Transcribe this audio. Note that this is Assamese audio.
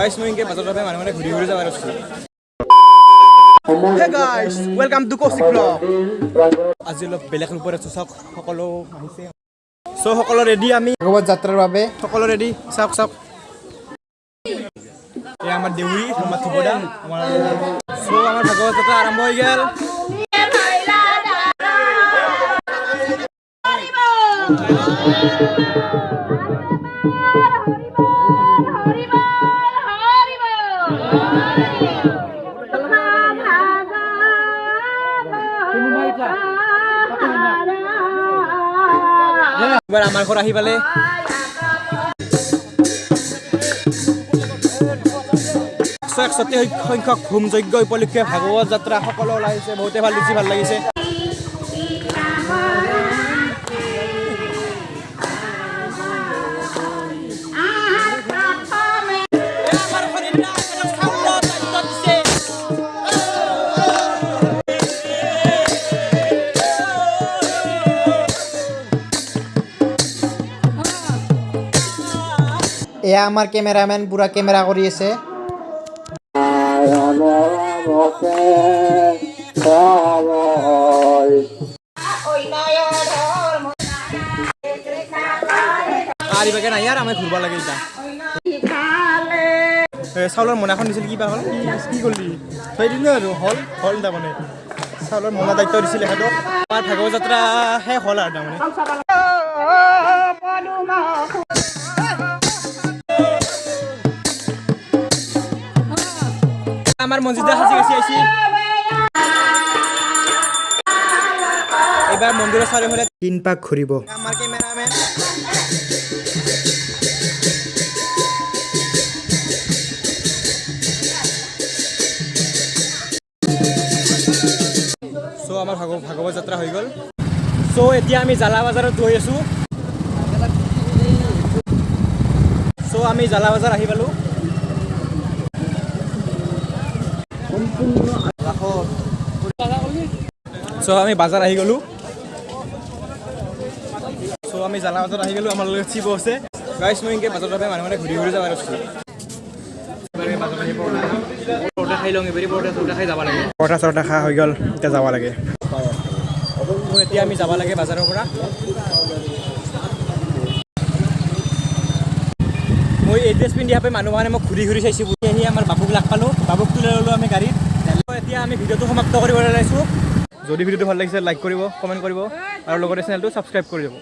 গাইস মই ইনকে বাজাৰৰ পৰা মানে ঘূৰি ঘূৰি যাব আছো। Hey guys, welcome to Kosik Vlog. আজি অলপ বেলেগ ৰূপত আছো, চাওক সকলো আহিছে। সো সকলো ৰেডি, আমি ভাগৱত যাত্ৰাৰ বাবে সকলো ৰেডি। চাওক চাওক এই আমাৰ দেউৰী আমাৰ থুবদা আমাৰ। সো আমাৰ ভাগৱত যাত্ৰা আৰম্ভ হৈ গেল। এবাৰ আমাৰ ঘৰ আহি পালে সংখ্যক হোমযজ্ঞ উপলক্ষে ভাগৱত যাত্ৰা সকলো ওলাইছে, বহুতে ভাল দিছে, ভাল লাগিছে। এয়া আমাৰ কেমেৰামেন পুৰা কেমেৰা কৰি আছে। আৰিবাকে নাই আৰু আমি ঘূৰিব লাগে এতিয়া। চাউলৰ মোনাখন দিছিল, কিবা হ'ল কি কৰিলি থৈ দিলোঁ আৰু হ'ল হ'ল তাৰমানে চাউলৰ মোনা দায়িত্ব দিছিল এখেতক। আমাৰ ভাগৱত যাত্ৰা শেষ হ'ল আৰু তাৰমানে। আমাৰ মসজিদে হাসি গেছি আইছি। এবাৰ মন্দিৰেৰ চাৰিওফালে 3 পাক ঘুৰিব আমাৰ ক্যামেৰাম্যান। সো আমাৰ ভাগৱত যাত্ৰা হৈ গ'ল। সো এতিয়া আমি জালা বাজাৰত গৈ আছো। সো আমি জালা বাজাৰ আহি পালো। সো আমি বাজাৰ আহি গ'লো। সো আমি জালা বাজাৰ আহি গ'লো, আমাৰ লগত চিব আছে। গাইছ মই ইনকে বাজাৰৰ পৰা মানে ঘূৰি ঘূৰি যাব আছো। পৰঠা খাই লওঁ, এবাৰ পৰঠা খাই যাব লাগে। পৰঠা চৰঠা খা হৈ গ'ল, এতিয়া যাব লাগে। এতিয়া আমি যাব লাগে বাজাৰৰ পৰা। মই এই ড্ৰেছ পিন্ধি আহি মানুহ মানে মোক ঘূৰি ঘূৰি চাইছোঁ। আহি আমাৰ বাবুক লাগ পালোঁ, বাবুক তুলাই ল'লোঁ আমি গাড়ীত। এতিয়া আমি ভিডিঅ'টো সমাপ্ত কৰিবলৈ ওলাইছোঁ। যদি ভিডিঅ'টো ভাল লাগিছে লাইক কৰিব, কমেণ্ট কৰিব আৰু লগতে চেনেলটো ছাবস্ক্ৰাইব কৰি দিব।